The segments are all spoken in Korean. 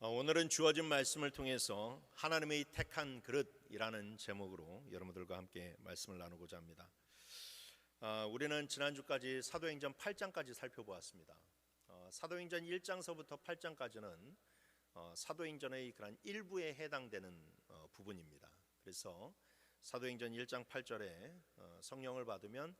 오늘은 주어진 말씀을 통해서 하나님의 택한 그릇이라는 제목으로 여러분들과 함께 말씀을 나누고자 합니다. 우리는 지난주까지 사도행전 8장까지 살펴보았습니다. 사도행전 1장서부터 8장까지는 사도행전의 그런 일부에 해당되는 부분입니다. 그래서 사도행전 1장 8절에 성령을 받으면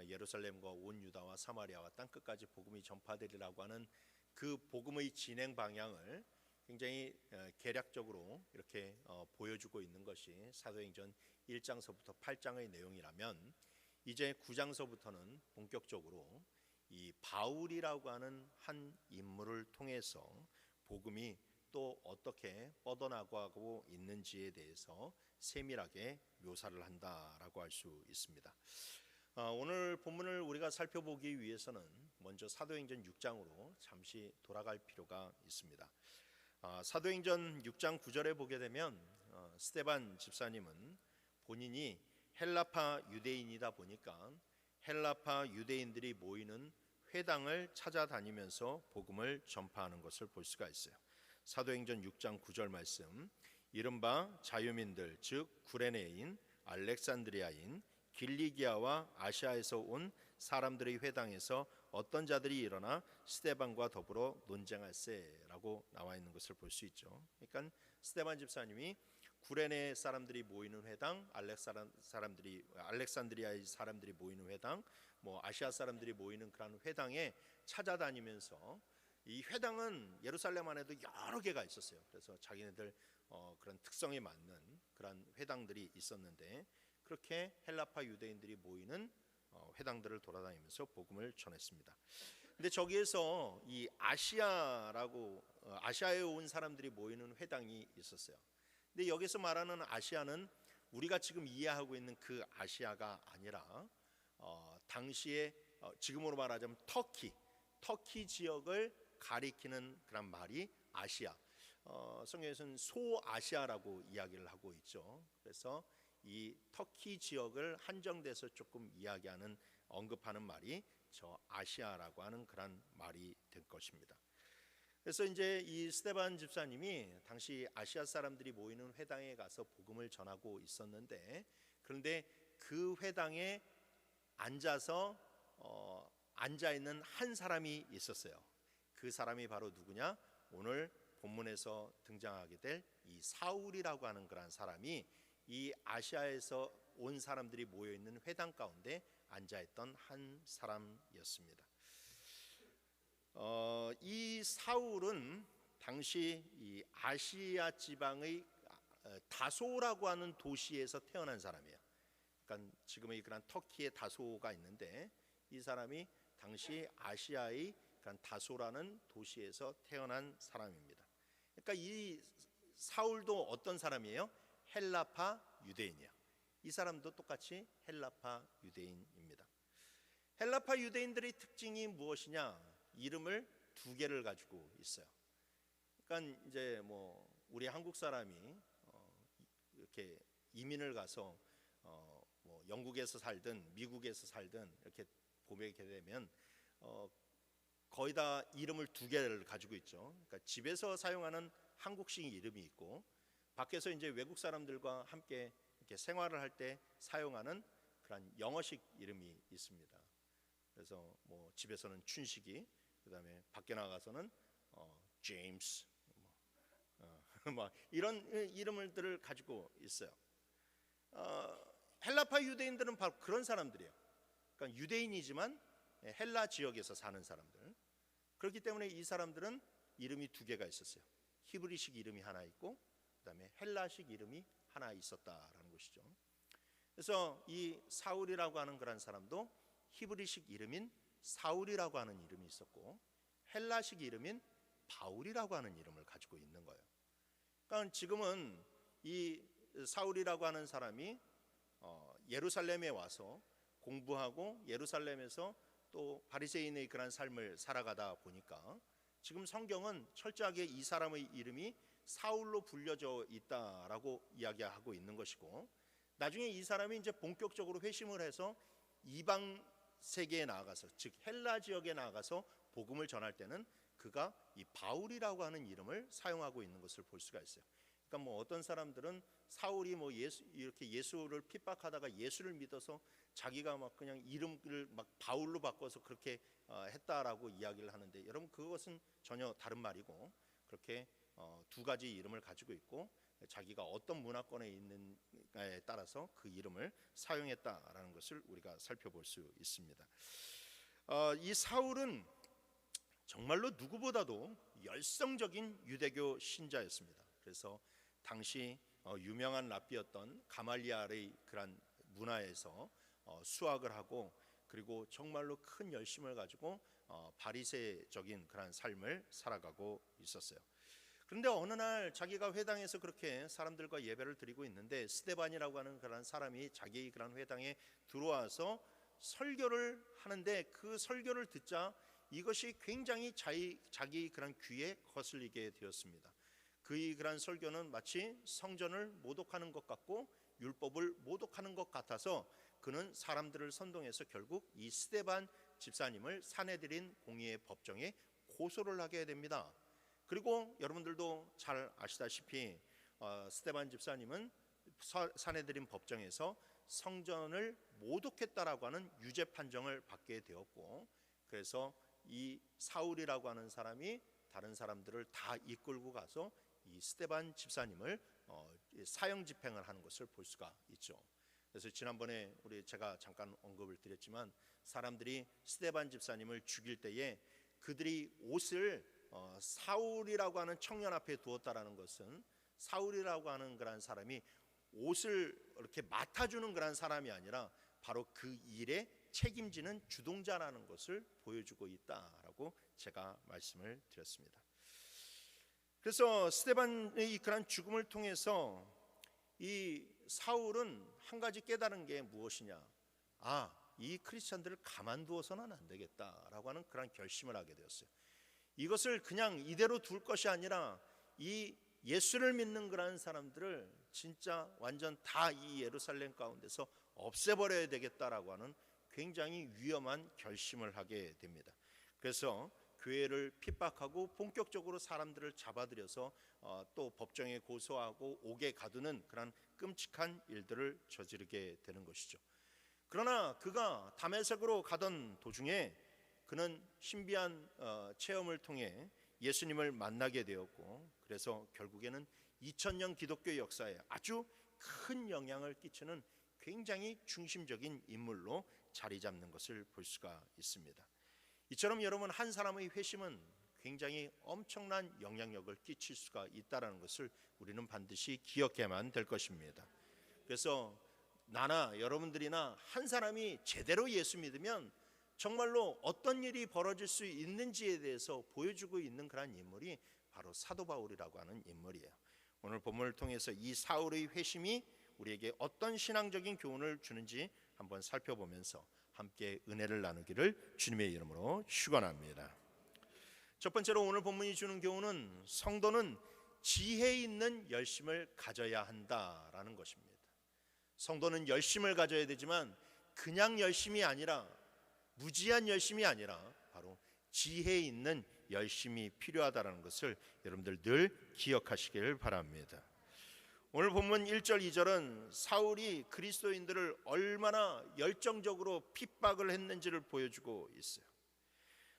예루살렘과 온 유다와 사마리아와 땅끝까지 복음이 전파되리라고 하는 그 복음의 진행 방향을 굉장히 계략적으로 이렇게 보여주고 있는 것이 사도행전 1장서부터 8장의 내용이라면, 이제 9장서부터는 본격적으로 이 바울이라고 하는 한 인물을 통해서 복음이 또 어떻게 뻗어나가고 있는지에 대해서 세밀하게 묘사를 한다라고 할 수 있습니다. 오늘 본문을 우리가 살펴보기 위해서는 먼저 사도행전 6장으로 잠시 돌아갈 필요가 있습니다. 사도행전 6장 9절에 보게 되면 스데반 집사님은 본인이 헬라파 유대인이다 보니까 헬라파 유대인들이 모이는 회당을 찾아다니면서 복음을 전파하는 것을 볼 수가 있어요. 사도행전 6장 9절 말씀, 이른바 자유민들 즉 구레네인, 알렉산드리아인, 길리기아와 아시아에서 온 사람들의 회당에서 어떤 자들이 일어나 스데반과 더불어 논쟁할세라고 나와 있는 것을 볼 수 있죠. 그러니까 스데반 집사님이 구레네 사람들이 모이는 회당, 알렉산드리아의 사람들이 모이는 회당, 아시아 사람들이 모이는 그런 회당에 찾아다니면서, 이 회당은 예루살렘 안에도 여러 개가 있었어요. 그래서 자기네들 그런 특성에 맞는 그런 회당들이 있었는데, 그렇게 헬라파 유대인들이 모이는 회당들을 돌아다니면서 복음을 전했습니다. 근데 저기에서 이 아시아에 온 사람들이 모이는 회당이 있었어요. 근데 여기서 말하는 아시아는 우리가 지금 이해하고 있는 그 아시아가 아니라 당시에 지금으로 말하자면 터키 지역을 가리키는 그런 말이 아시아. 성경에서는 소아시아라고 이야기를 하고 있죠. 그래서 이 터키 지역을 한정돼서 조금 이야기하는, 언급하는 말이 저 아시아라고 하는 그런 말이 될 것입니다. 그래서 이제 이 스데반 집사님이 당시 아시아 사람들이 모이는 회당에 가서 복음을 전하고 있었는데, 그런데 그 회당에 앉아 있는 한 사람이 있었어요. 그 사람이 바로 누구냐? 오늘 본문에서 등장하게 될 이 사울이라고 하는 그런 사람이 이 아시아에서 온 사람들이 모여 있는 회당 가운데 앉아 있던 한 사람이었습니다. 이 사울은 당시 이 아시아 지방의 다소라고 하는 도시에서 태어난 사람이에요. 그러니까 지금의 그런 터키의 다소가 있는데, 이 사람이 당시 아시아의 그런 다소라는 도시에서 태어난 사람입니다. 그러니까 이 사울도 어떤 사람이에요? 헬라파 유대인이야. 이 사람도 똑같이 헬라파 유대인입니다. 헬라파 유대인들의 특징이 무엇이냐? 이름을 두 개를 가지고 있어요. 그러니까 이제 우리 한국 사람이 이렇게 이민을 가서 영국에서 살든 미국에서 살든 이렇게 보게 되면 거의 다 이름을 두 개를 가지고 있죠. 그러니까 집에서 사용하는 한국식 이름이 있고, 밖에서 이제 외국 사람들과 함께 이렇게 생활을 할 때 사용하는 그런 영어식 이름이 있습니다. 그래서 집에서는 춘식이, 그다음에 밖에 나가서는 제임스, 이런 이름들을 가지고 있어요. 헬라파 유대인들은 바로 그런 사람들이에요. 그러니까 유대인이지만 헬라 지역에서 사는 사람들. 그렇기 때문에 이 사람들은 이름이 두 개가 있었어요. 히브리식 이름이 하나 있고, 그다음에 헬라식 이름이 하나 있었다라는 것이죠. 그래서 이 사울이라고 하는 그런 사람도 히브리식 이름인 사울이라고 하는 이름이 있었고, 헬라식 이름인 바울이라고 하는 이름을 가지고 있는 거예요. 그러니까 지금은 이 사울이라고 하는 사람이 예루살렘에 와서 공부하고 예루살렘에서 또 바리새인의 그런 삶을 살아가다 보니까 지금 성경은 철저하게 이 사람의 이름이 사울로 불려져 있다라고 이야기하고 있는 것이고, 나중에 이 사람이 이제 본격적으로 회심을 해서 이방 세계에 나아가서, 즉 헬라 지역에 나아가서 복음을 전할 때는 그 그가 이 바울이라고 하는 이름을 사용하고 있는 것을 볼 수가 있어요. 그러니까 뭐 어떤 사람들은 사울이 뭐 이렇게 예수를 핍박하다가 예수를 믿어서 자기가 막 그냥 이름을 막 바울로 바꿔서 그렇게 했다라고 이야기를 하는데, 여러분 그것은 전혀 다른 말이고, 그렇게 두 가지 이름을 가지고 있고 자기가 어떤 문화권에 있는가에 따라서 그 이름을 사용했다라는 것을 우리가 살펴볼 수 있습니다. 이 사울은 정말로 누구보다도 열성적인 유대교 신자였습니다. 그래서 당시 유명한 랍비였던 가말리엘의 그런 문화에서 수학을 하고, 그리고 정말로 큰 열심을 가지고 바리새적인 그런 삶을 살아가고 있었어요. 그런데 어느 날 자기가 회당에서 그렇게 사람들과 예배를 드리고 있는데, 스데반이라고 하는 그런 사람이 자기 그런 회당에 들어와서 설교를 하는데, 그 설교를 듣자 이것이 굉장히 자기 그런 귀에 거슬리게 되었습니다. 그의 그런 설교는 마치 성전을 모독하는 것 같고 율법을 모독하는 것 같아서 그는 사람들을 선동해서 결국 이 스데반 집사님을 사내들인 공의의 법정에 고소를 하게 됩니다. 그리고 여러분들도 잘 아시다시피 스데반 집사님은 사내들인 법정에서 성전을 모독했다라고 하는 유죄 판정을 받게 되었고, 그래서 이 사울이라고 하는 사람이 다른 사람들을 다 이끌고 가서 이 스데반 집사님을 사형 집행을 하는 것을 볼 수가 있죠. 그래서 지난번에 제가 잠깐 언급을 드렸지만, 사람들이 스데반 집사님을 죽일 때에 그들이 옷을 사울이라고 하는 청년 앞에 두었다라는 것은, 사울이라고 하는 그런 사람이 옷을 이렇게 맡아주는 그런 사람이 아니라 바로 그 일에 책임지는 주동자라는 것을 보여주고 있다라고 제가 말씀을 드렸습니다. 그래서 스데반의 그런 죽음을 통해서 이 사울은 한 가지 깨달은 게 무엇이냐, 이 크리스찬들을 가만두어서는 안 되겠다라고 하는 그런 결심을 하게 되었어요. 이것을 그냥 이대로 둘 것이 아니라 이 예수를 믿는 그런 사람들을 진짜 완전 다 이 예루살렘 가운데서 없애버려야 되겠다라고 하는 굉장히 위험한 결심을 하게 됩니다. 그래서 교회를 핍박하고 본격적으로 사람들을 잡아들여서 또 법정에 고소하고 옥에 가두는 그런 끔찍한 일들을 저지르게 되는 것이죠. 그러나 그가 다메섹으로 가던 도중에 그는 신비한 체험을 통해 예수님을 만나게 되었고, 그래서 결국에는 2000년 기독교 역사에 아주 큰 영향을 끼치는 굉장히 중심적인 인물로 자리 잡는 것을 볼 수가 있습니다. 이처럼 여러분, 한 사람의 회심은 굉장히 엄청난 영향력을 끼칠 수가 있다는 것을 우리는 반드시 기억해야만 될 것입니다. 그래서 나나 여러분들이나 한 사람이 제대로 예수 믿으면 정말로 어떤 일이 벌어질 수 있는지에 대해서 보여주고 있는 그런 인물이 바로 사도 바울이라고 하는 인물이에요. 오늘 본문을 통해서 이 사울의 회심이 우리에게 어떤 신앙적인 교훈을 주는지 한번 살펴보면서 함께 은혜를 나누기를 주님의 이름으로 축원합니다. 첫 번째로 오늘 본문이 주는 교훈은 성도는 지혜 있는 열심을 가져야 한다라는 것입니다. 성도는 열심을 가져야 되지만 그냥 열심이 아니라, 무지한 열심이 아니라 바로 지혜 있는 열심이 필요하다는 것을 여러분들 늘 기억하시길 바랍니다. 오늘 본문 1절 2절은 사울이 그리스도인들을 얼마나 열정적으로 핍박을 했는지를 보여주고 있어요.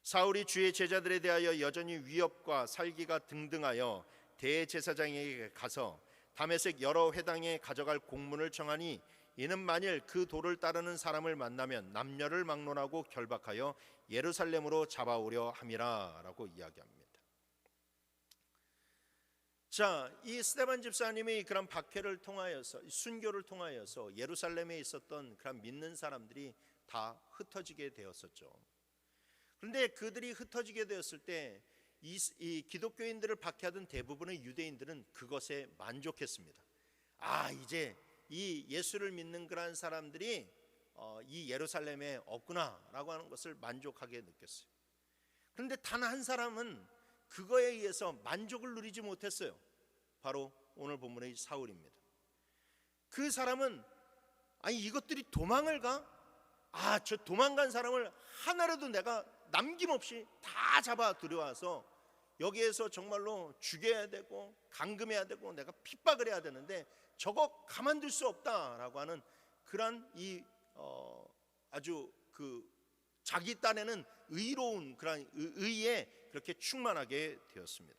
사울이 주의 제자들에 대하여 여전히 위협과 살기가 등등하여 대제사장에게 가서 다메섹 여러 회당에 가져갈 공문을 청하니, 이는 만일 그 도를 따르는 사람을 만나면 남녀를 막론하고 결박하여 예루살렘으로 잡아오려 함이라 라고 이야기합니다. 자, 이 스데반 집사님이 그런 박해를 통하여서, 순교를 통하여서 예루살렘에 있었던 그런 믿는 사람들이 다 흩어지게 되었었죠. 그런데 그들이 흩어지게 되었을 때 이 기독교인들을 박해하던 대부분의 유대인들은 그것에 만족했습니다. 이제 이 예수를 믿는 그런 사람들이 이 예루살렘에 없구나라고 하는 것을 만족하게 느꼈어요. 그런데 단 한 사람은 그거에 의해서 만족을 누리지 못했어요. 바로 오늘 본문의 사울입니다. 그 사람은 이것들이 도망을 가? 저 도망간 사람을 하나라도 내가 남김없이 다 잡아 들여와서 여기에서 정말로 죽여야 되고 감금해야 되고 내가 핍박을 해야 되는데 저거 가만둘 수 없다라고 하는 그런 아주 자기 딴에는 의로운 그런 의에 그렇게 충만하게 되었습니다.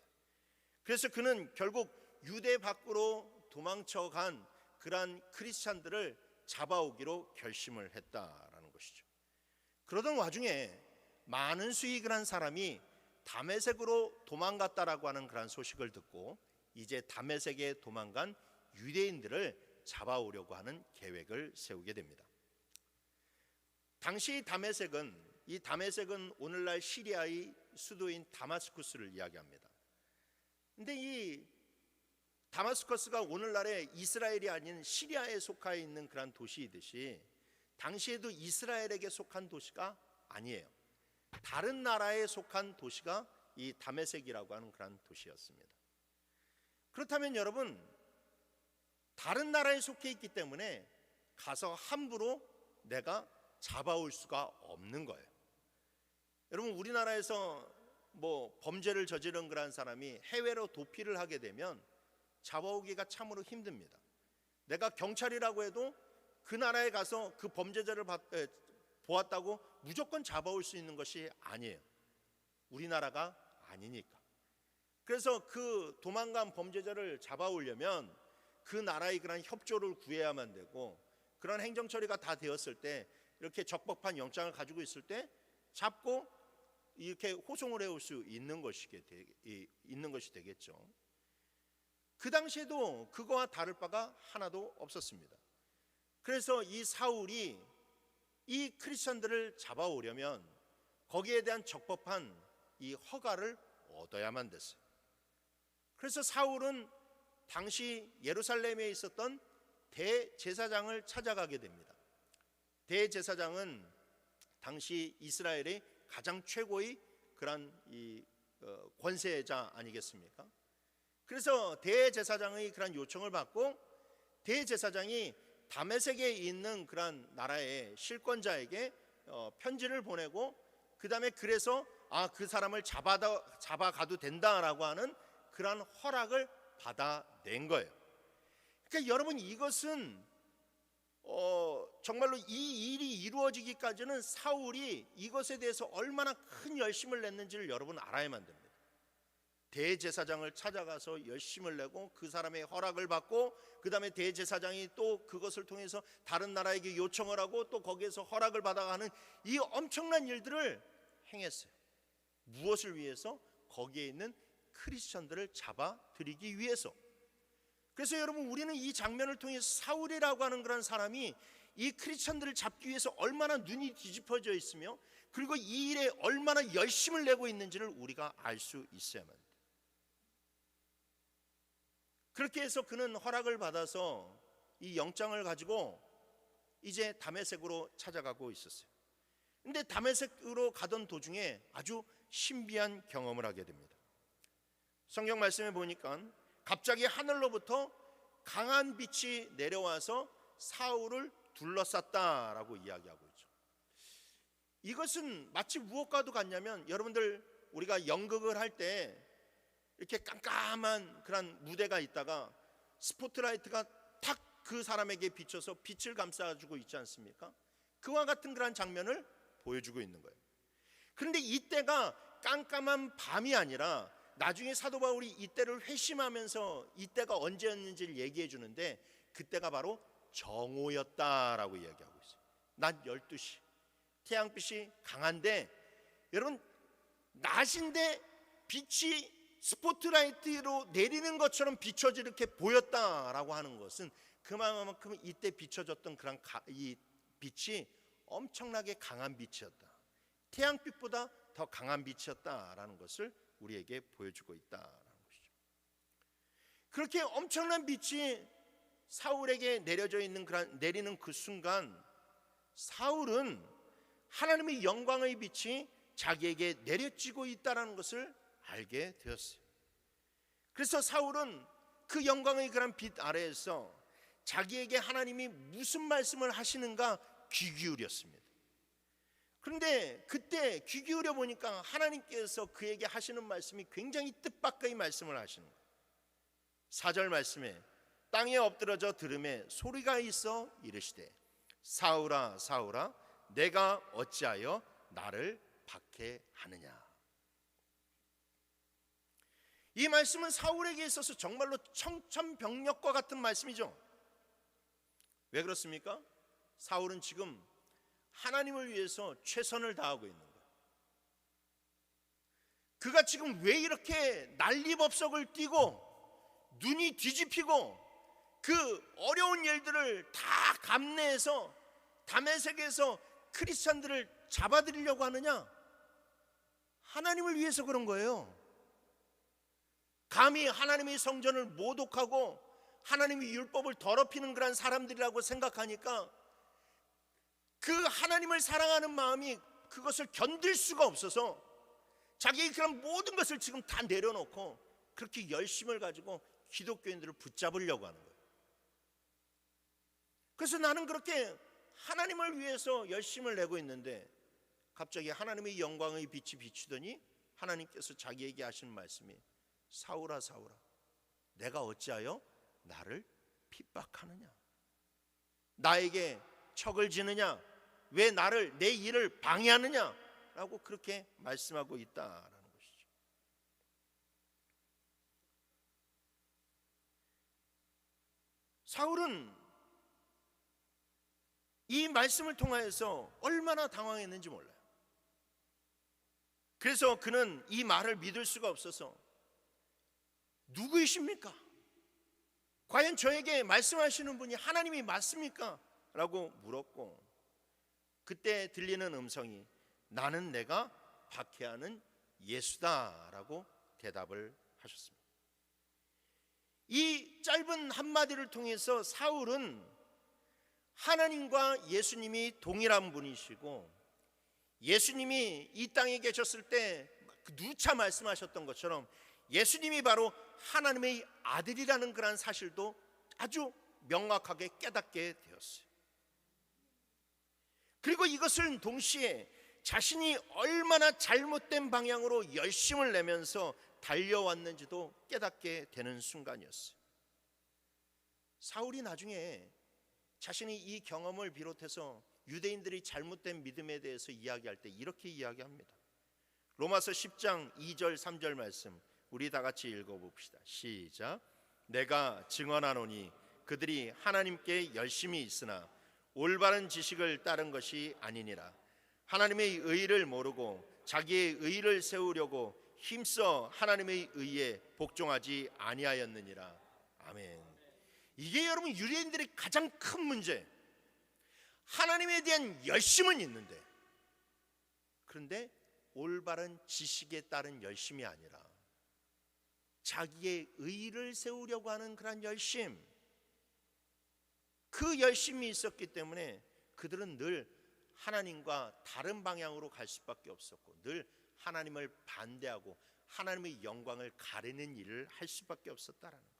그래서 그는 결국 유대 밖으로 도망쳐간 그러한 크리스찬들을 잡아오기로 결심을 했다라는 것이죠. 그러던 와중에 많은 수익을 한 사람이 다메섹으로 도망갔다라고 하는 그런 소식을 듣고 이제 다메섹에 도망간 유대인들을 잡아오려고 하는 계획을 세우게 됩니다. 당시 다메섹은 오늘날 시리아의 수도인 다마스쿠스를 이야기합니다. 근데 이 다마스커스가 오늘날의 이스라엘이 아닌 시리아에 속하 있는 그런 도시이듯이 당시에도 이스라엘에게 속한 도시가 아니에요. 다른 나라에 속한 도시가 이 다메섹이라고 하는 그런 도시였습니다. 그렇다면 여러분, 다른 나라에 속해 있기 때문에 가서 함부로 내가 잡아올 수가 없는 거예요. 여러분, 우리나라에서 범죄를 저지른 그런 사람이 해외로 도피를 하게 되면 잡아오기가 참으로 힘듭니다. 내가 경찰이라고 해도 그 나라에 가서 그 범죄자를 보았다고 무조건 잡아올 수 있는 것이 아니에요. 우리나라가 아니니까. 그래서 그 도망간 범죄자를 잡아오려면 그 나라의 그런 협조를 구해야만 되고, 그런 행정 처리가 다 되었을 때 이렇게 적법한 영장을 가지고 있을 때 잡고 이렇게 호송을 해올 수 있는 것이 되겠죠. 그 당시에도 그거와 다를 바가 하나도 없었습니다. 그래서 이 사울이 이 크리스천들을 잡아오려면 거기에 대한 적법한 이 허가를 얻어야만 됐어요. 그래서 사울은 당시 예루살렘에 있었던 대제사장을 찾아가게 됩니다. 대제사장은 당시 이스라엘의 가장 최고의 그런 권세자 아니겠습니까? 그래서 대제사장의 그런 요청을 받고 대제사장이 다메섹에 있는 그런 나라의 실권자에게 편지를 보내고, 그 다음에 그래서 그 사람을 잡아가도 된다라고 하는 그런 허락을 받아낸 거예요. 그러니까 여러분, 이것은 정말로 이 일이 이루어지기까지는 사울이 이것에 대해서 얼마나 큰 열심을 냈는지를 여러분 알아야만 됩니다. 대제사장을 찾아가서 열심을 내고 그 사람의 허락을 받고, 그 다음에 대제사장이 또 그것을 통해서 다른 나라에게 요청을 하고 또 거기에서 허락을 받아가는 이 엄청난 일들을 행했어요. 무엇을 위해서? 거기에 있는 크리스천들을 잡아들이기 위해서. 그래서 여러분, 우리는 이 장면을 통해서 사울이라고 하는 그런 사람이 이 크리스천들을 잡기 위해서 얼마나 눈이 뒤집어져 있으며, 그리고 이 일에 얼마나 열심을 내고 있는지를 우리가 알 수 있어야만 합니다. 그렇게 해서 그는 허락을 받아서 이 영장을 가지고 이제 다메섹으로 찾아가고 있었어요. 근데 다메섹으로 가던 도중에 아주 신비한 경험을 하게 됩니다. 성경 말씀에 보니까 갑자기 하늘로부터 강한 빛이 내려와서 사울을 둘러쌌다라고 이야기하고 있죠. 이것은 마치 무엇과도 같냐면, 여러분들 우리가 연극을 할 때 이렇게 깜깜한 그런 무대가 있다가 스포트라이트가 탁 그 사람에게 비춰서 빛을 감싸주고 있지 않습니까? 그와 같은 그런 장면을 보여주고 있는 거예요. 그런데 이때가 깜깜한 밤이 아니라 나중에 사도 바울이 이때를 회심하면서 이때가 언제였는지를 얘기해 주는데, 그때가 바로 정오였다라고 이야기하고 있어요. 낮 12시 태양빛이 강한데, 여러분, 낮인데 빛이 스포트라이트로 내리는 것처럼 비춰지 이렇게 보였다라고 하는 것은 그만큼 이때 비춰졌던 그런 이 빛이 엄청나게 강한 빛이었다. 태양빛보다 더 강한 빛이었다라는 것을 우리에게 보여주고 있다라는 것이죠. 그렇게 엄청난 빛이 사울에게 내리는 그 순간, 사울은 하나님의 영광의 빛이 자기에게 내려지고 있다는 것을 알게 되었어요. 그래서 사울은 그 영광의 그런 빛 아래에서 자기에게 하나님이 무슨 말씀을 하시는가 귀 기울였습니다. 그런데 그때 귀 기울여 보니까 하나님께서 그에게 하시는 말씀이 굉장히 뜻밖의 말씀을 하시는 거예요. 4절 말씀에 땅에 엎드러져 들음에 소리가 있어 이르시되 사울아 사울아 내가 어찌하여 나를 박해하느냐. 이 말씀은 사울에게 있어서 정말로 청천벽력과 같은 말씀이죠. 왜 그렇습니까? 사울은 지금 하나님을 위해서 최선을 다하고 있는 거예요. 그가 지금 왜 이렇게 난리법석을 띠고 눈이 뒤집히고 그 어려운 일들을 다 감내해서 다메섹에서 크리스찬들을 잡아들이려고 하느냐? 하나님을 위해서 그런 거예요. 감히 하나님의 성전을 모독하고 하나님의 율법을 더럽히는 그런 사람들이라고 생각하니까 그 하나님을 사랑하는 마음이 그것을 견딜 수가 없어서 자기의 그런 모든 것을 지금 다 내려놓고 그렇게 열심을 가지고 기독교인들을 붙잡으려고 하는 거예요. 그래서 나는 그렇게 하나님을 위해서 열심을 내고 있는데 갑자기 하나님의 영광의 빛이 비추더니 하나님께서 자기에게 하시는 말씀이 사울아 사울아 내가 어찌하여 나를 핍박하느냐, 나에게 척을 지느냐, 왜 나를 내 일을 방해하느냐 라고 그렇게 말씀하고 있다라는 것이죠. 사울은 이 말씀을 통하여서 얼마나 당황했는지 몰라요. 그래서 그는 이 말을 믿을 수가 없어서 누구이십니까? 과연 저에게 말씀하시는 분이 하나님이 맞습니까? 라고 물었고 그때 들리는 음성이 나는 내가 박해하는 예수다 라고 대답을 하셨습니다. 이 짧은 한마디를 통해서 사울은 하나님과 예수님이 동일한 분이시고 예수님이 이 땅에 계셨을 때 누차 말씀하셨던 것처럼 예수님이 바로 하나님의 아들이라는 그런 사실도 아주 명확하게 깨닫게 되었어요. 그리고 이것을 동시에 자신이 얼마나 잘못된 방향으로 열심을 내면서 달려왔는지도 깨닫게 되는 순간이었어요. 사울이 나중에 자신이 이 경험을 비롯해서 유대인들이 잘못된 믿음에 대해서 이야기할 때 이렇게 이야기합니다. 로마서 10장 2절 3절 말씀 우리 다 같이 읽어봅시다. 시작. 내가 증언하노니 그들이 하나님께 열심히 있으나 올바른 지식을 따른 것이 아니니라. 하나님의 의를 모르고 자기의 의를 세우려고 힘써 하나님의 의에 복종하지 아니하였느니라. 아멘. 이게 여러분 유대인들의 가장 큰 문제. 하나님에 대한 열심은 있는데 그런데 올바른 지식에 따른 열심이 아니라 자기의 의를 세우려고 하는 그런 열심, 그 열심이 있었기 때문에 그들은 늘 하나님과 다른 방향으로 갈 수밖에 없었고 늘 하나님을 반대하고 하나님의 영광을 가리는 일을 할 수밖에 없었다라는 거예요.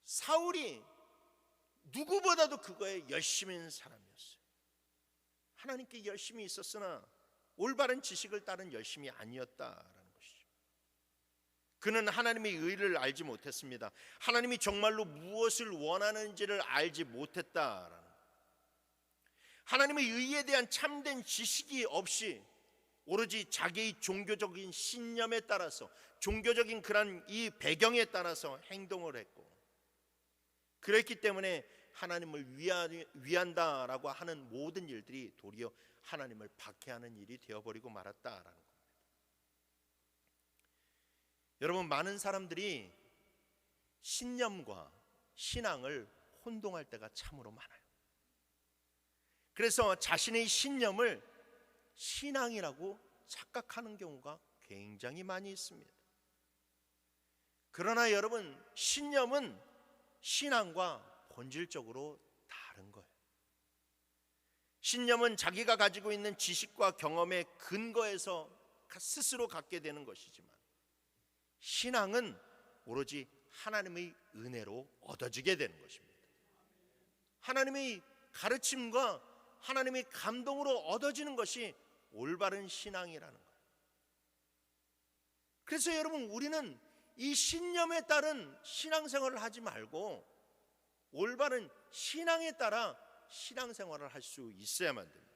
사울이 누구보다도 그거에 열심히 있는 사람이었어요. 하나님께 열심히 있었으나 올바른 지식을 따른 열심이 아니었다라는 것이죠. 그는 하나님의 의를 알지 못했습니다. 하나님이 정말로 무엇을 원하는지를 알지 못했다라는 거예요. 하나님의 의에 대한 참된 지식이 없이 오로지 자기의 종교적인 신념에 따라서 종교적인 그런 이 배경에 따라서 행동을 했고 그랬기 때문에 하나님을 위한다라고 하는 모든 일들이 도리어 하나님을 박해하는 일이 되어버리고 말았다라는 겁니다. 여러분, 많은 사람들이 신념과 신앙을 혼동할 때가 참으로 많아요. 그래서 자신의 신념을 신앙이라고 착각하는 경우가 굉장히 많이 있습니다. 그러나 여러분, 신념은 신앙과 본질적으로 다른 거예요. 신념은 자기가 가지고 있는 지식과 경험의 근거에서 스스로 갖게 되는 것이지만 신앙은 오로지 하나님의 은혜로 얻어지게 되는 것입니다. 하나님의 가르침과 하나님의 감동으로 얻어지는 것이 올바른 신앙이라는 거예요. 그래서 여러분, 우리는 이 신념에 따른 신앙생활을 하지 말고 올바른 신앙에 따라 신앙생활을 할 수 있어야만 됩니다.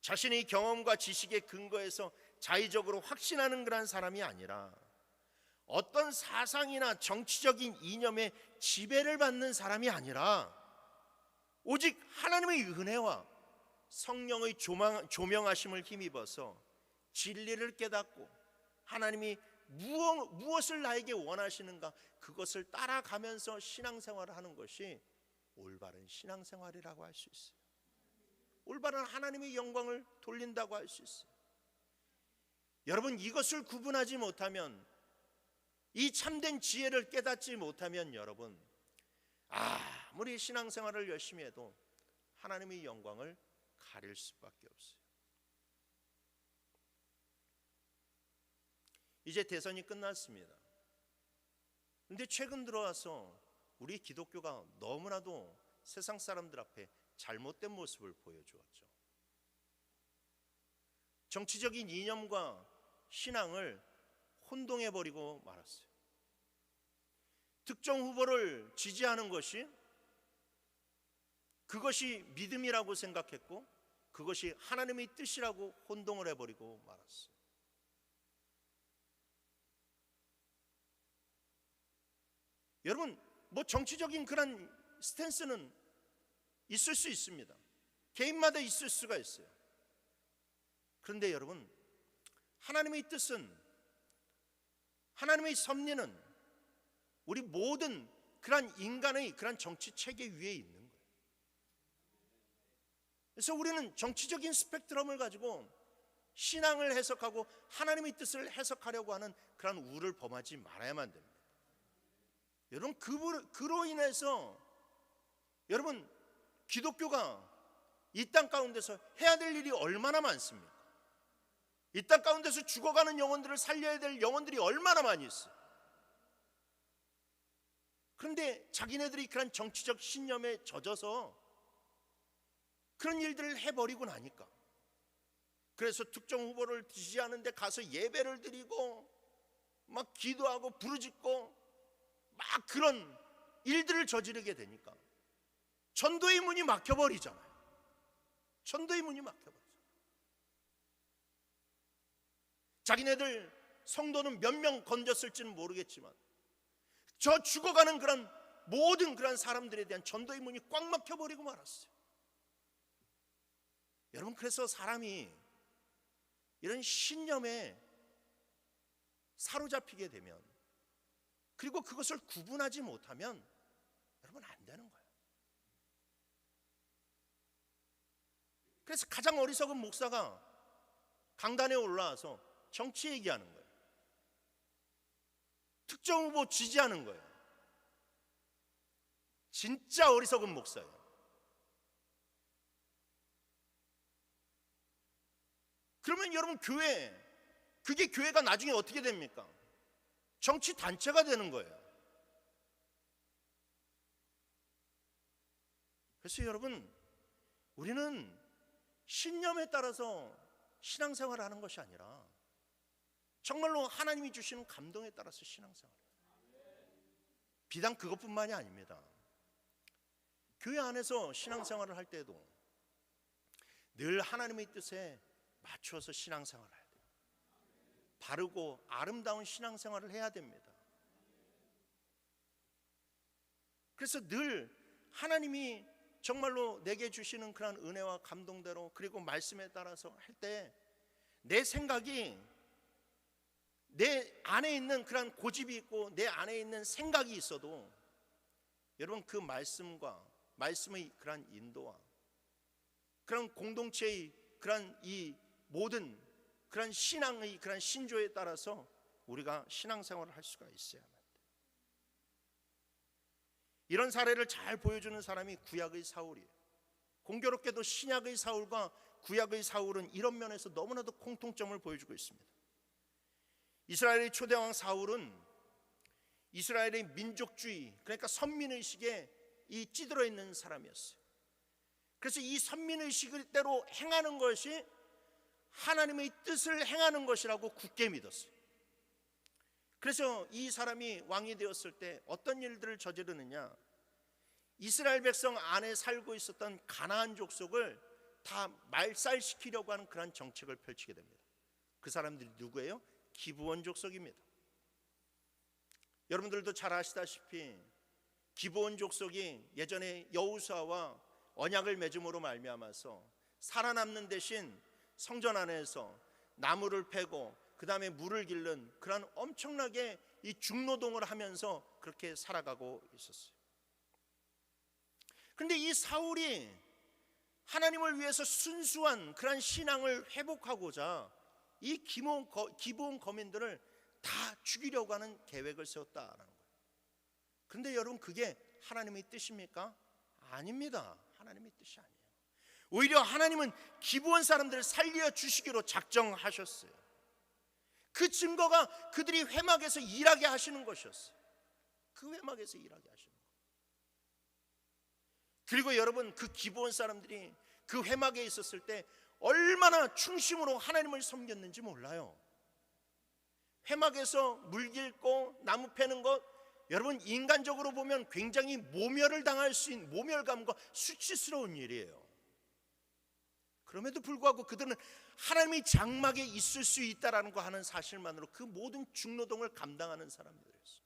자신의 경험과 지식에 근거해서 자의적으로 확신하는 그런 사람이 아니라 어떤 사상이나 정치적인 이념에 지배를 받는 사람이 아니라 오직 하나님의 은혜와 성령의 조명하심을 힘입어서 진리를 깨닫고 하나님이 무엇을 나에게 원하시는가 그것을 따라가면서 신앙생활을 하는 것이 올바른 신앙생활이라고 할 수 있어요. 올바른 하나님의 영광을 돌린다고 할 수 있어요. 여러분, 이것을 구분하지 못하면, 이 참된 지혜를 깨닫지 못하면 여러분, 아무리 신앙생활을 열심히 해도 하나님의 영광을 가릴 수밖에 없어요. 이제 대선이 끝났습니다. 그런데 최근 들어와서 우리 기독교가 너무나도 세상 사람들 앞에 잘못된 모습을 보여주었죠. 정치적인 이념과 신앙을 혼동해버리고 말았어요. 특정 후보를 지지하는 그것이 믿음이라고 생각했고 그것이 하나님의 뜻이라고 혼동을 해버리고 말았어요. 여러분, 정치적인 그런 스탠스는 있을 수 있습니다. 개인마다 있을 수가 있어요. 그런데 여러분, 하나님의 뜻은, 하나님의 섭리는 우리 모든 그런 인간의 그런 정치 체계 위에 있는 거예요. 그래서 우리는 정치적인 스펙트럼을 가지고 신앙을 해석하고 하나님의 뜻을 해석하려고 하는 그런 우를 범하지 말아야만 됩니다. 여러분, 그로 인해서 여러분, 기독교가 이 땅 가운데서 해야 될 일이 얼마나 많습니까? 이 땅 가운데서 죽어가는 영혼들을 살려야 될 영혼들이 얼마나 많이 있어요. 그런데 자기네들이 그런 정치적 신념에 젖어서 그런 일들을 해버리고 나니까, 그래서 특정 후보를 지지하는 데 가서 예배를 드리고 막 기도하고 부르짖고 막 그런 일들을 저지르게 되니까 전도의 문이 막혀버리잖아요. 전도의 문이 막혀버리죠. 자기네들 성도는 몇 명 건졌을지는 모르겠지만 저 죽어가는 그런 모든 그런 사람들에 대한 전도의 문이 꽉 막혀버리고 말았어요. 여러분, 그래서 사람이 이런 신념에 사로잡히게 되면, 그리고 그것을 구분하지 못하면 여러분 안 되는 거예요. 그래서 가장 어리석은 목사가 강단에 올라와서 정치 얘기하는 거예요. 특정 후보 지지하는 거예요. 진짜 어리석은 목사예요. 그러면 여러분, 그게 교회가 나중에 어떻게 됩니까? 정치 단체가 되는 거예요. 그래서 여러분, 우리는 신념에 따라서 신앙생활을 하는 것이 아니라 정말로 하나님이 주시는 감동에 따라서 신앙생활을 해요. 비단 그것뿐만이 아닙니다. 교회 안에서 신앙생활을 할 때도 늘 하나님의 뜻에 맞춰서 신앙생활을 해야 돼요. 바르고 아름다운 신앙생활을 해야 됩니다. 그래서 늘 하나님이 정말로 내게 주시는 그런 은혜와 감동대로, 그리고 말씀에 따라서 할 때 내 생각이, 내 안에 있는 그런 고집이 있고 내 안에 있는 생각이 있어도 여러분, 그 말씀과 말씀의 그런 인도와 그런 공동체의 그런 이 모든 그런 신앙의 그런 신조에 따라서 우리가 신앙생활을 할 수가 있어야만 돼요. 이런 사례를 잘 보여주는 사람이 구약의 사울이에요. 공교롭게도 신약의 사울과 구약의 사울은 이런 면에서 너무나도 공통점을 보여주고 있습니다. 이스라엘의 초대왕 사울은 이스라엘의 민족주의, 그러니까 선민의식에 찌들어 있는 사람이었어요. 그래서 이 선민의식대로 행하는 것이 하나님의 뜻을 행하는 것이라고 굳게 믿었어요. 그래서 이 사람이 왕이 되었을 때 어떤 일들을 저지르느냐, 이스라엘 백성 안에 살고 있었던 가나안 족속을 다 말살시키려고 하는 그런 정책을 펼치게 됩니다. 그 사람들이 누구예요? 기브온 족속입니다. 여러분들도 잘 아시다시피 기브온 족속이 예전에 여호수아와 언약을 맺음으로 말미암아서 살아남는 대신 성전 안에서 나무를 패고 그 다음에 물을 길른 그런 엄청나게 이 중노동을 하면서 그렇게 살아가고 있었어요. 그런데 이 사울이 하나님을 위해서 순수한 그런 신앙을 회복하고자 이 기브온 거민들을 다 죽이려고 하는 계획을 세웠다라는 거예요. 그런데 여러분, 그게 하나님의 뜻입니까? 아닙니다. 하나님의 뜻이 아니에요. 오히려 하나님은 기브온 사람들을 살려주시기로 작정하셨어요. 그 증거가 그들이 회막에서 일하게 하시는 것이었어요. 그 회막에서 일하게 하시는 거예요. 그리고 여러분, 그 기브온 사람들이 그 회막에 있었을 때 얼마나 충심으로 하나님을 섬겼는지 몰라요. 회막에서 물 깃고 나무 패는 것, 여러분 인간적으로 보면 굉장히 모멸을 당할 수 있는, 모멸감과 수치스러운 일이에요. 그럼에도 불구하고 그들은 하나님의 장막에 있을 수 있다라는 거 하는 사실만으로 그 모든 중노동을 감당하는 사람들이었어요.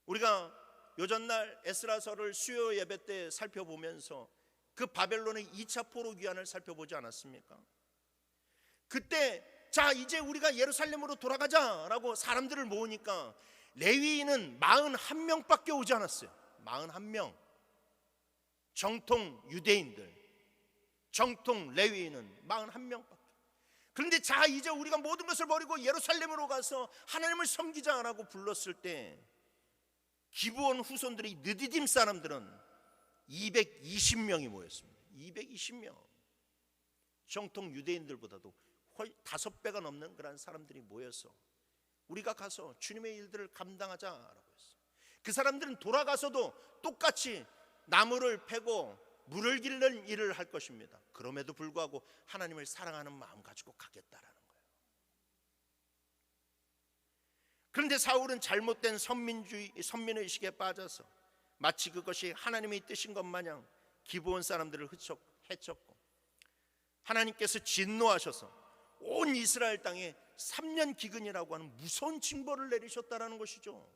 우리가 요전날 에스라서를 수요 예배 때 살펴보면서 그 바벨론의 2차 포로 귀환을 살펴보지 않았습니까? 그때 자, 이제 우리가 예루살렘으로 돌아가자라고 사람들을 모으니까 레위인은 41명밖에 오지 않았어요. 41명. 정통 유대인들, 정통 레위인은 41명밖에. 그런데 자, 이제 우리가 모든 것을 버리고 예루살렘으로 가서 하나님을 섬기자라고 불렀을 때 기브온 후손들이 느디딤 사람들은 220명이 모였습니다. 220명. 정통 유대인들보다도 거의 5배가 넘는 그런 사람들이 모여서 우리가 가서 주님의 일들을 감당하자라고 했어요. 그 사람들은 돌아가서도 똑같이 나무를 패고 물을 길는 일을 할 것입니다. 그럼에도 불구하고 하나님을 사랑하는 마음 가지고 가겠다라는 거예요. 그런데 사울은 잘못된 선민의식에 빠져서 마치 그것이 하나님의 뜻인 것 마냥 기브온 사람들을 해쳤고, 하나님께서 진노하셔서 온 이스라엘 땅에 3년 기근이라고 하는 무서운 징벌을 내리셨다라는 것이죠.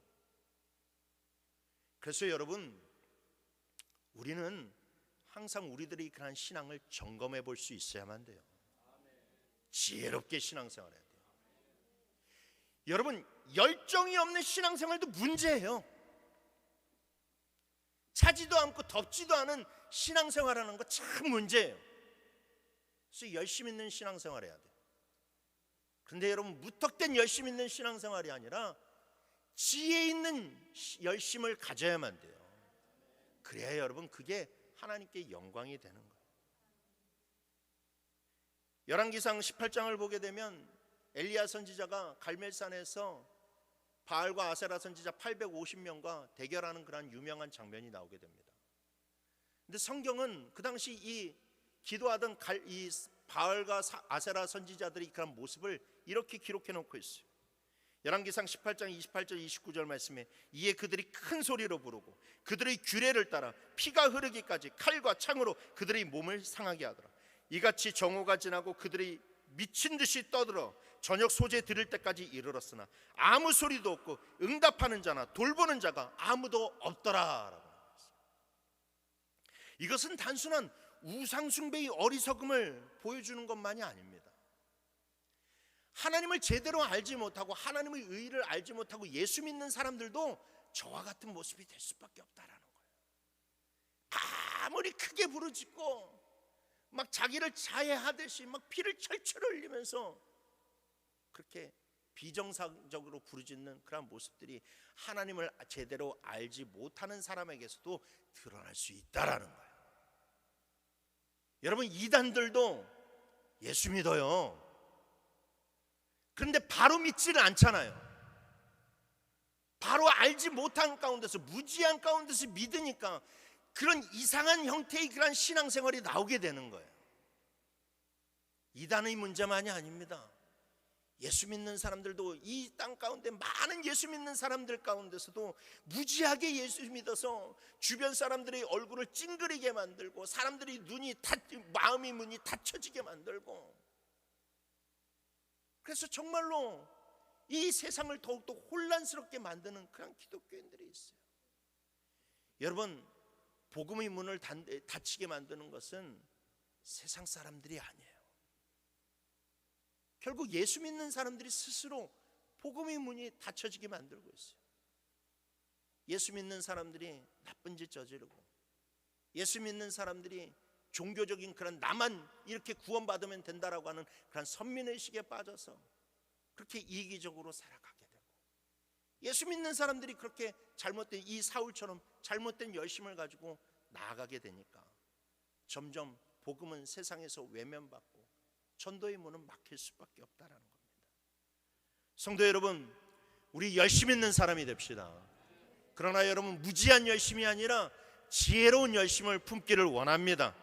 그래서 여러분, 우리는 항상 우리들이 그런 신앙을 점검해 볼 수 있어야만 돼요. 지혜롭게 신앙생활해야 돼요. 여러분, 열정이 없는 신앙생활도 문제예요. 차지도 않고 덥지도 않은 신앙생활하는 거 참 문제예요. 그래서 열심 있는 신앙생활해야 돼요. 그런데 여러분, 무턱댄 열심 있는 신앙생활이 아니라 지혜 있는 열심을 가져야만 돼요. 그래야 여러분, 그게 하나님께 영광이 되는 거예요. 열왕기상 18장을 보게 되면 엘리야 선지자가 갈멜산에서 바알과 아세라 선지자 850명과 대결하는 그런 유명한 장면이 나오게 됩니다. 근데 성경은 그 당시 이 기도하던 이 바알과 아세라 선지자들이 그런 모습을 이렇게 기록해 놓고 있어요. 열왕기상 18장 28절 29절 말씀에 이에 그들이 큰 소리로 부르고 그들의 규례를 따라 피가 흐르기까지 칼과 창으로 그들의 몸을 상하게 하더라. 이같이 정오가 지나고 그들이 미친 듯이 떠들어 저녁 소재 들을 때까지 이르렀으나 아무 소리도 없고 응답하는 자나 돌보는 자가 아무도 없더라. 이것은 단순한 우상숭배의 어리석음을 보여주는 것만이 아닙니다. 하나님을 제대로 알지 못하고 하나님의 의를 알지 못하고 예수 믿는 사람들도 저와 같은 모습이 될 수밖에 없다라는 거예요. 아무리 크게 부르짖고 막 자기를 자해하듯이 막 피를 철철 흘리면서 그렇게 비정상적으로 부르짖는 그런 모습들이 하나님을 제대로 알지 못하는 사람에게서도 드러날 수 있다라는 거예요. 여러분, 이단들도 예수 믿어요. 그런데 바로 믿지는 않잖아요. 바로 알지 못한 가운데서, 무지한 가운데서 믿으니까 그런 이상한 형태의 그런 신앙생활이 나오게 되는 거예요. 이단의 문제만이 아닙니다. 예수 믿는 사람들도 이 땅 가운데 많은 예수 믿는 사람들 가운데서도 무지하게 예수 믿어서 주변 사람들의 얼굴을 찡그리게 만들고 사람들이 마음의 문이 닫혀지게 만들고, 그래서 정말로 이 세상을 더욱더 혼란스럽게 만드는 그런 기독교인들이 있어요. 여러분, 복음의 문을 닫히게 만드는 것은 세상 사람들이 아니에요. 결국 예수 믿는 사람들이 스스로 복음의 문이 닫혀지게 만들고 있어요. 예수 믿는 사람들이 나쁜 짓 저지르고, 예수 믿는 사람들이 종교적인 그런 나만 이렇게 구원받으면 된다라고 하는 그런 선민의식에 빠져서 그렇게 이기적으로 살아가게 되고, 예수 믿는 사람들이 그렇게 잘못된 이 사울처럼 잘못된 열심을 가지고 나아가게 되니까 점점 복음은 세상에서 외면받고 전도의 문은 막힐 수밖에 없다라는 겁니다. 성도 여러분, 우리 열심 있는 사람이 됩시다. 그러나 여러분, 무지한 열심이 아니라 지혜로운 열심을 품기를 원합니다.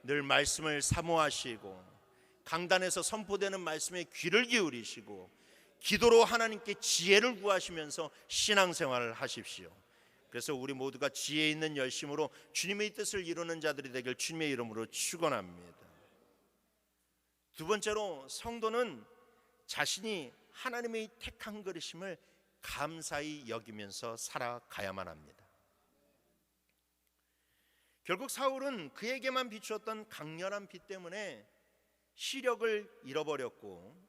늘 말씀을 사모하시고 강단에서 선포되는 말씀에 귀를 기울이시고 기도로 하나님께 지혜를 구하시면서 신앙생활을 하십시오. 그래서 우리 모두가 지혜 있는 열심으로 주님의 뜻을 이루는 자들이 되길 주님의 이름으로 축원합니다. 두 번째로, 성도는 자신이 하나님의 택한 그릇임을 감사히 여기면서 살아가야만 합니다. 결국 사울은 그에게만 비추었던 강렬한 빛 때문에 시력을 잃어버렸고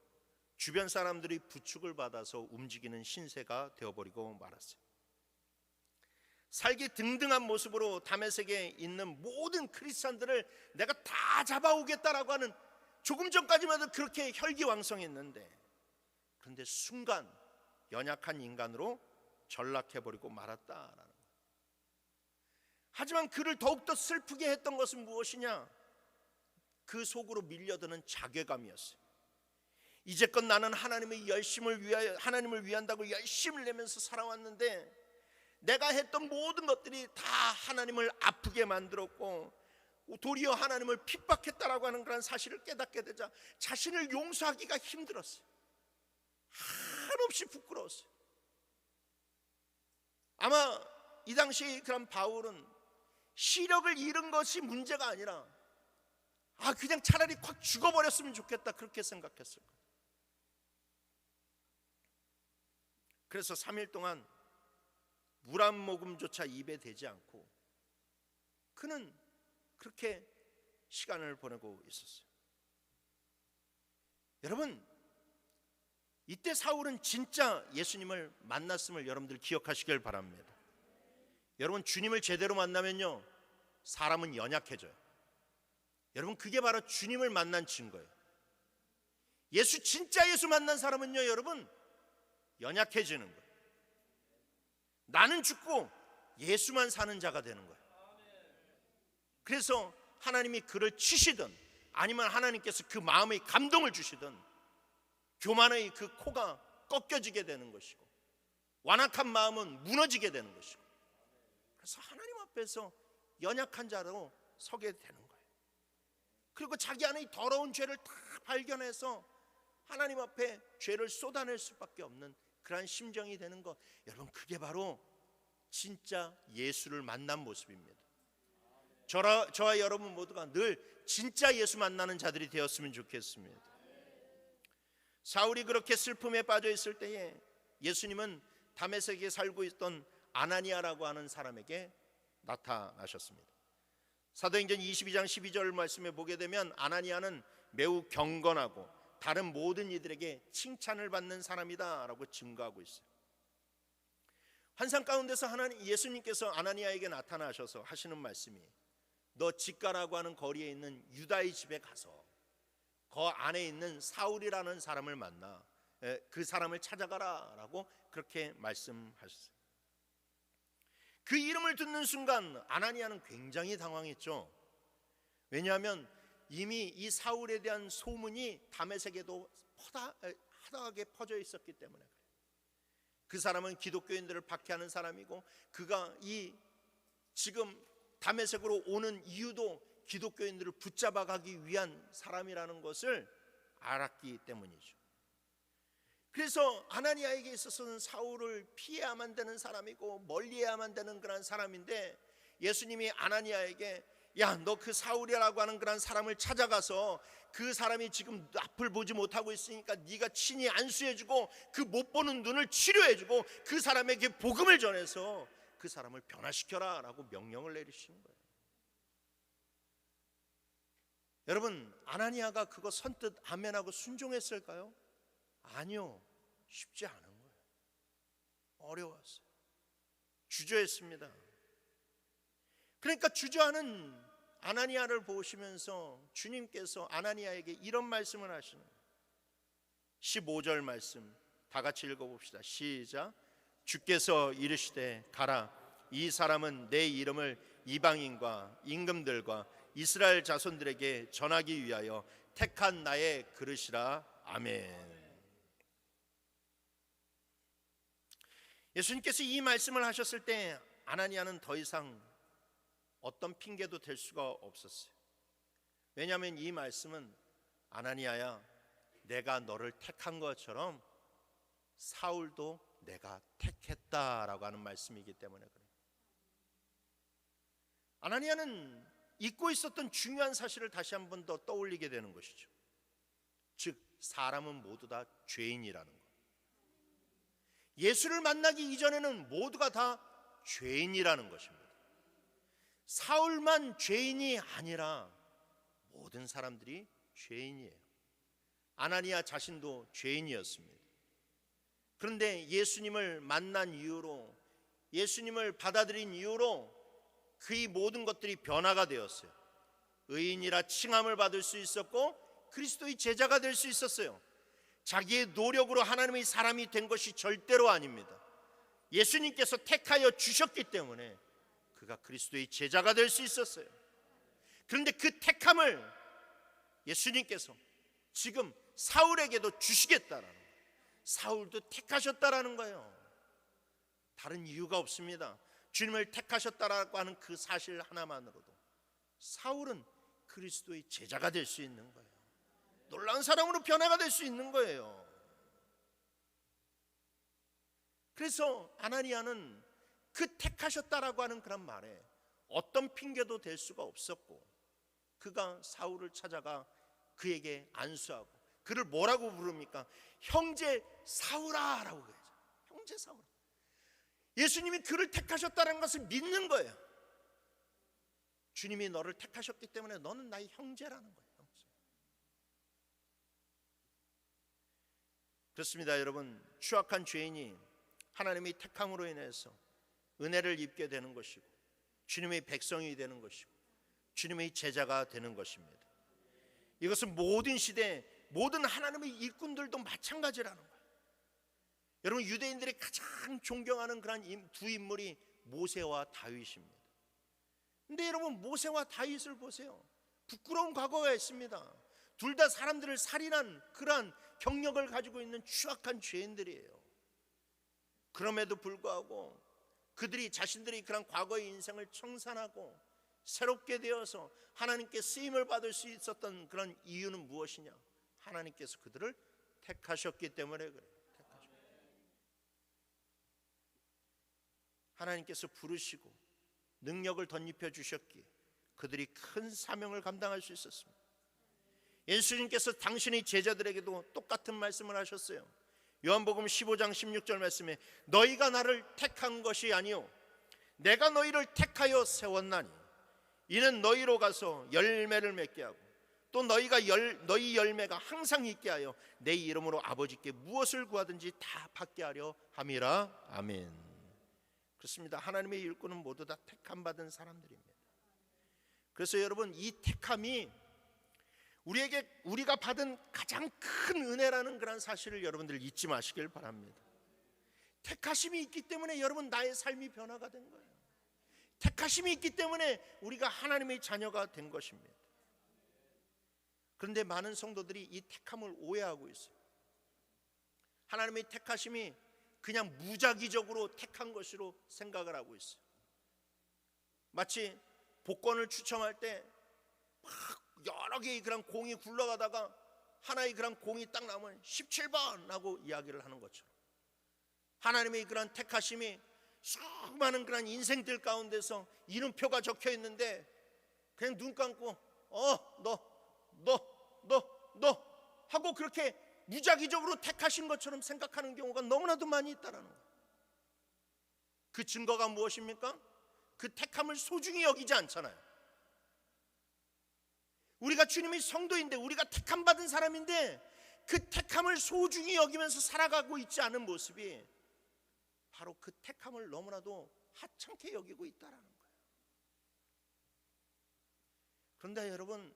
주변 사람들이 부축을 받아서 움직이는 신세가 되어버리고 말았어요. 살기 등등한 모습으로 다메섹에 있는 모든 크리스찬들을 내가 다 잡아오겠다라고 하는, 조금 전까지만 해도 그렇게 혈기왕성했는데, 그런데 순간 연약한 인간으로 전락해버리고 말았다라는 거예요. 하지만 그를 더욱더 슬프게 했던 것은 무엇이냐? 그 속으로 밀려드는 자괴감이었어요. 이제껏 나는 하나님을 위한다고 열심을 내면서 살아왔는데 내가 했던 모든 것들이 다 하나님을 아프게 만들었고 도리어 하나님을 핍박했다라고 하는 그런 사실을 깨닫게 되자 자신을 용서하기가 힘들었어요. 한없이 부끄러웠어요. 아마 이 당시 그런 바울은 시력을 잃은 것이 문제가 아니라 그냥 차라리 확 죽어버렸으면 좋겠다, 그렇게 생각했을 거예요. 그래서 3일 동안 물 한 모금조차 입에 대지 않고 그는 그렇게 시간을 보내고 있었어요. 여러분, 이때 사울은 진짜 예수님을 만났음을 여러분들 기억하시길 바랍니다. 여러분, 주님을 제대로 만나면요, 사람은 연약해져요. 여러분, 그게 바로 주님을 만난 증거예요. 진짜 예수 만난 사람은요, 여러분, 연약해지는 거예요. 나는 죽고 예수만 사는 자가 되는 거예요. 그래서 하나님이 그를 치시든 아니면 하나님께서 그 마음의 감동을 주시든 교만의 그 코가 꺾여지게 되는 것이고 완악한 마음은 무너지게 되는 것이고, 그래서 하나님 앞에서 연약한 자로 서게 되는 거예요. 그리고 자기 안의 더러운 죄를 다 발견해서 하나님 앞에 죄를 쏟아낼 수밖에 없는 그러한 심정이 되는 것, 여러분, 그게 바로 진짜 예수를 만난 모습입니다. 저와 여러분 모두가 늘 진짜 예수 만나는 자들이 되었으면 좋겠습니다. 사울이 그렇게 슬픔에 빠져 있을 때에 예수님은 다메섹에 살고 있던 아나니아라고 하는 사람에게 나타나셨습니다. 사도행전 22장 12절 말씀에 보게 되면 아나니아는 매우 경건하고 다른 모든 이들에게 칭찬을 받는 사람이다 라고 증거하고 있어요. 환상 가운데서 예수님께서 아나니아에게 나타나셔서 하시는 말씀이, 너 직가라고 하는 거리에 있는 유다의 집에 가서 그 안에 있는 사울이라는 사람을 만나 그 사람을 찾아가라 라고 그렇게 말씀하셨어요. 그 이름을 듣는 순간 아나니아는 굉장히 당황했죠. 왜냐하면 이미 이 사울에 대한 소문이 다메섹에도 허다하게 퍼져 있었기 때문에 그래요. 그 사람은 기독교인들을 박해하는 사람이고 그가 이 지금 다메섹으로 오는 이유도 기독교인들을 붙잡아 가기 위한 사람이라는 것을 알았기 때문이죠. 그래서 아나니아에게 있어서는 사울을 피해야만 되는 사람이고 멀리해야만 되는 그런 사람인데, 예수님이 아나니아에게 야, 너 그 사울이라고 하는 그런 사람을 찾아가서 그 사람이 지금 앞을 보지 못하고 있으니까 네가 친히 안수해주고 그 못 보는 눈을 치료해주고 그 사람에게 복음을 전해서 그 사람을 변화시켜라 라고 명령을 내리신 거예요. 여러분, 아나니아가 그거 선뜻 아멘하고 순종했을까요? 아니요, 쉽지 않은 거예요. 어려웠어요. 주저했습니다. 그러니까 주저하는 아나니아를 보시면서 주님께서 아나니아에게 이런 말씀을 하시는 거예요. 15절 말씀 다 같이 읽어봅시다. 시작. 주께서 이르시되 가라, 이 사람은 내 이름을 이방인과 임금들과 이스라엘 자손들에게 전하기 위하여 택한 나의 그릇이라. 아멘. 예수님께서 이 말씀을 하셨을 때 아나니아는 더 이상 어떤 핑계도 댈 수가 없었어요. 왜냐하면 이 말씀은 아나니아야, 내가 너를 택한 것처럼 사울도 내가 택했다라고 하는 말씀이기 때문에 그래요. 아나니아는 잊고 있었던 중요한 사실을 다시 한 번 더 떠올리게 되는 것이죠. 즉, 사람은 모두 다 죄인이라는 것. 예수를 만나기 이전에는 모두가 다 죄인이라는 것입니다. 사울만 죄인이 아니라 모든 사람들이 죄인이에요. 아나니아 자신도 죄인이었습니다. 그런데 예수님을 만난 이후로, 예수님을 받아들인 이후로 그의 모든 것들이 변화가 되었어요. 의인이라 칭함을 받을 수 있었고 그리스도의 제자가 될 수 있었어요. 자기의 노력으로 하나님의 사람이 된 것이 절대로 아닙니다. 예수님께서 택하여 주셨기 때문에 그가 그리스도의 제자가 될 수 있었어요. 그런데 그 택함을 예수님께서 지금 사울에게도 주시겠다라는 거예요. 사울도 택하셨다라는 거예요. 다른 이유가 없습니다. 주님을 택하셨다라고 하는 그 사실 하나만으로도 사울은 그리스도의 제자가 될 수 있는 거예요. 놀라운 사람으로 변화가 될 수 있는 거예요. 그래서 아나니아는 그 택하셨다라고 하는 그런 말에 어떤 핑계도 될 수가 없었고, 그가 사울을 찾아가 그에게 안수하고, 그를 뭐라고 부릅니까? 형제 사울아 라고 그러죠. 형제 사울아. 예수님이 그를 택하셨다는 것을 믿는 거예요. 주님이 너를 택하셨기 때문에 너는 나의 형제라는 거예요. 그렇습니다. 여러분, 추악한 죄인이 하나님의 택함으로 인해서 은혜를 입게 되는 것이고 주님의 백성이 되는 것이고 주님의 제자가 되는 것입니다. 이것은 모든 시대 모든 하나님의 일꾼들도 마찬가지라는 거예요. 여러분, 유대인들이 가장 존경하는 그런 두 인물이 모세와 다윗입니다. 근데 여러분, 모세와 다윗을 보세요. 부끄러운 과거가 있습니다. 둘 다 사람들을 살인한 그러한 경력을 가지고 있는 추악한 죄인들이에요. 그럼에도 불구하고 그들이 자신들이 그런 과거의 인생을 청산하고 새롭게 되어서 하나님께 쓰임을 받을 수 있었던 그런 이유는 무엇이냐? 하나님께서 그들을 택하셨기 때문에 그래요. 하나님께서 부르시고 능력을 덧입혀 주셨기에 그들이 큰 사명을 감당할 수 있었습니다. 예수님께서 당신의 제자들에게도 똑같은 말씀을 하셨어요. 요한복음 15장 16절 말씀에 너희가 나를 택한 것이 아니요 내가 너희를 택하여 세웠나니 이는 너희로 가서 열매를 맺게 하고 또 너희 열매가 항상 있게 하여 내 이름으로 아버지께 무엇을 구하든지 다 받게 하려 함이라. 아멘. 그렇습니다. 하나님의 일꾼은 모두 다 택함 받은 사람들입니다. 그래서 여러분, 이 택함이 우리가 받은 가장 큰 은혜라는 그런 사실을 여러분들 잊지 마시길 바랍니다. 택하심이 있기 때문에 여러분 나의 삶이 변화가 된 거예요. 택하심이 있기 때문에 우리가 하나님의 자녀가 된 것입니다. 그런데 많은 성도들이 이 택함을 오해하고 있어요. 하나님의 택하심이 그냥 무작위적으로 택한 것으로 생각을 하고 있어요. 마치 복권을 추첨할 때 막 여러 개의 그런 공이 굴러가다가 하나의 그런 공이 딱 나오면 17번 하고 이야기를 하는 것처럼, 하나님의 그런 택하심이 수많은 그런 인생들 가운데서 이름표가 적혀 있는데 그냥 눈 감고 너 하고 그렇게 무작위적으로 택하신 것처럼 생각하는 경우가 너무나도 많이 있다라는 거예요. 그 증거가 무엇입니까? 그 택함을 소중히 여기지 않잖아요. 우리가 주님의 성도인데, 우리가 택함 받은 사람인데 그 택함을 소중히 여기면서 살아가고 있지 않은 모습이 바로 그 택함을 너무나도 하찮게 여기고 있다라는 거예요. 그런데 여러분,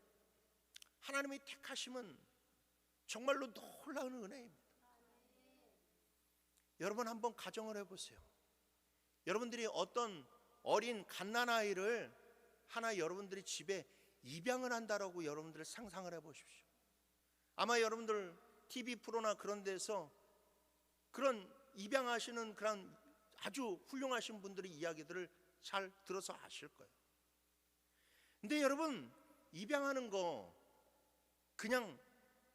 하나님의 택하심은 정말로 놀라운 은혜입니다. 여러분 한번 가정을 해보세요. 여러분들이 어떤 어린 갓난아이를 하나 여러분들이 집에 입양을 한다라고 여러분들 상상을 해보십시오. 아마 여러분들 TV 프로나 그런 데서 그런 입양하시는 그런 아주 훌륭하신 분들의 이야기들을 잘 들어서 아실 거예요. 근데 여러분, 입양하는 거 그냥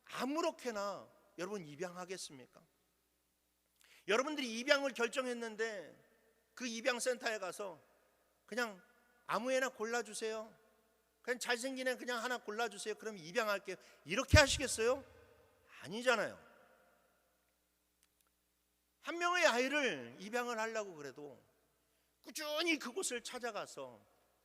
아무렇게나 여러분 입양하겠습니까? 여러분들이 입양을 결정했는데 그 입양센터에 가서 그냥 아무 애나 골라주세요, 그냥 잘생긴 애 그냥 하나 골라주세요, 그럼 입양할게요, 이렇게 하시겠어요? 아니잖아요. 한 명의 아이를 입양을 하려고 그래도 꾸준히 그곳을 찾아가서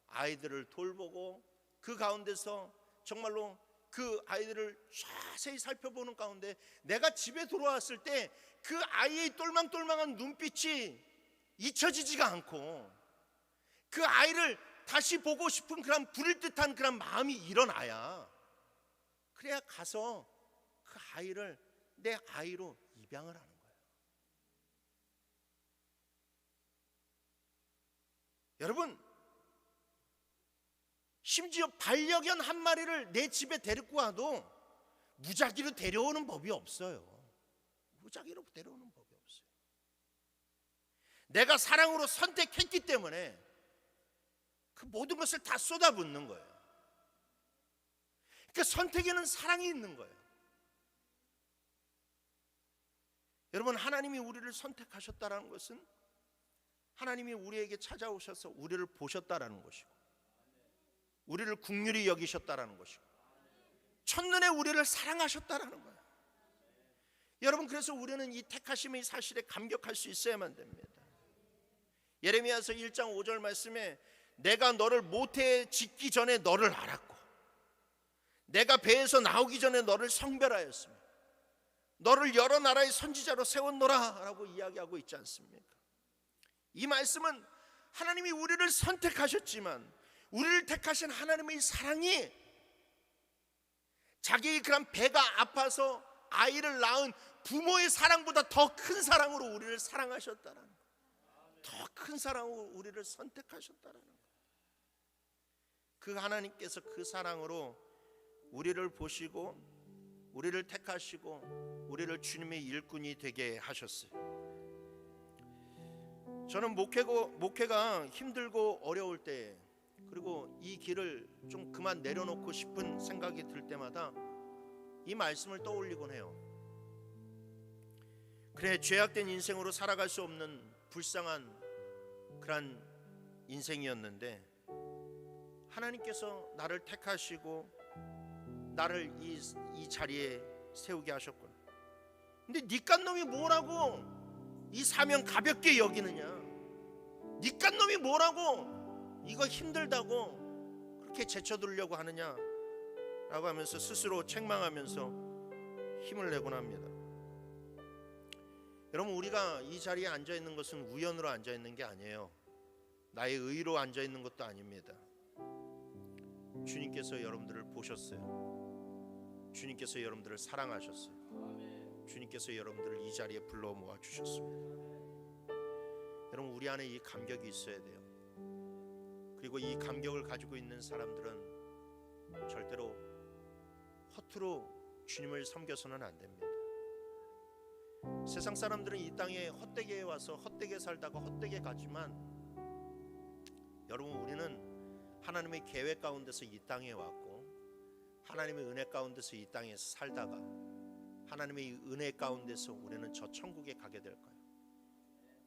아이들을 돌보고 그 가운데서 정말로 그 아이들을 자세히 살펴보는 가운데 내가 집에 돌아왔을 때 그 아이의 똘망똘망한 눈빛이 잊혀지지가 않고 그 아이를 다시 보고 싶은 그런 부를 듯한 그런 마음이 일어나야, 그래야 가서 그 아이를 내 아이로 입양을 하는 거예요. 여러분, 심지어 반려견 한 마리를 내 집에 데리고 와도 무작위로 데려오는 법이 없어요. 무작위로 데려오는 법이 없어요. 내가 사랑으로 선택했기 때문에 그 모든 것을 다 쏟아붓는 거예요. 그 선택에는 사랑이 있는 거예요. 여러분, 하나님이 우리를 선택하셨다는 것은 하나님이 우리에게 찾아오셔서 우리를 보셨다라는 것이고, 우리를 긍휼히 여기셨다라는 것이고, 첫눈에 우리를 사랑하셨다라는 거예요. 여러분, 그래서 우리는 이 택하심의 사실에 감격할 수 있어야만 됩니다. 예레미야서 1장 5절 말씀에 내가 너를 모태에 짓기 전에 너를 알았고 내가 배에서 나오기 전에 너를 성별하였으며 너를 여러 나라의 선지자로 세웠노라 라고 이야기하고 있지 않습니까? 이 말씀은 하나님이 우리를 선택하셨지만 우리를 택하신 하나님의 사랑이 자기의 그런 배가 아파서 아이를 낳은 부모의 사랑보다 더 큰 사랑으로 우리를 사랑하셨다는 거예요. 더 큰 사랑으로 우리를 선택하셨다는 거예요. 그 하나님께서 그 사랑으로 우리를 보시고 우리를 택하시고 우리를 주님의 일꾼이 되게 하셨어요. 저는 목회가 힘들고 어려울 때, 그리고 이 길을 좀 그만 내려놓고 싶은 생각이 들 때마다 이 말씀을 떠올리곤 해요. 그래, 죄악된 인생으로 살아갈 수 없는 불쌍한 그런 인생이었는데 하나님께서 나를 택하시고 나를 이 자리에 세우게 하셨구나. 근데 니깐 놈이 뭐라고 이 사명 가볍게 여기느냐, 니깐 놈이 뭐라고 이거 힘들다고 그렇게 제쳐두려고 하느냐 라고 하면서 스스로 책망하면서 힘을 내곤 합니다. 여러분, 우리가 이 자리에 앉아있는 것은 우연으로 앉아있는 게 아니에요. 나의 의로 앉아있는 것도 아닙니다. 주님께서 여러분들을 보셨어요. 주님께서 여러분들을 사랑하셨어요. 주님께서 여러분들을 이 자리에 불러 모아 주셨습니다. 여러분, 우리 안에 이 감격이 있어야 돼요. 그리고 이 감격을 가지고 있는 사람들은 절대로 허투루 주님을 섬겨서는 안 됩니다. 세상 사람들은 이 땅에 헛되게 와서 헛되게 살다가 헛되게 가지만, 여러분, 우리는 하나님의 계획 가운데서 이 땅에 왔고 하나님의 은혜 가운데서 이 땅에서 살다가 하나님의 은혜 가운데서 우리는 저 천국에 가게 될 거예요.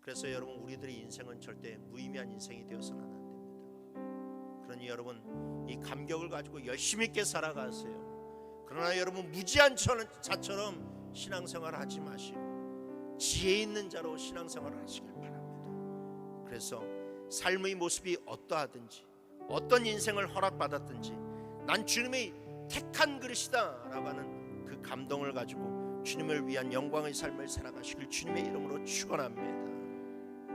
그래서 여러분, 우리들의 인생은 절대 무의미한 인생이 되어서는 안 됩니다. 그러니 여러분, 이 감격을 가지고 열심히 있게 살아가세요. 그러나 여러분, 무지한 자처럼 신앙생활을 하지 마시고 지혜 있는 자로 신앙생활을 하시길 바랍니다. 그래서 삶의 모습이 어떠하든지 어떤 인생을 허락받았든지 난 주님의 택한 그릇이다 라고 하는 그 감동을 가지고 주님을 위한 영광의 삶을 살아가시길 주님의 이름으로 축원합니다.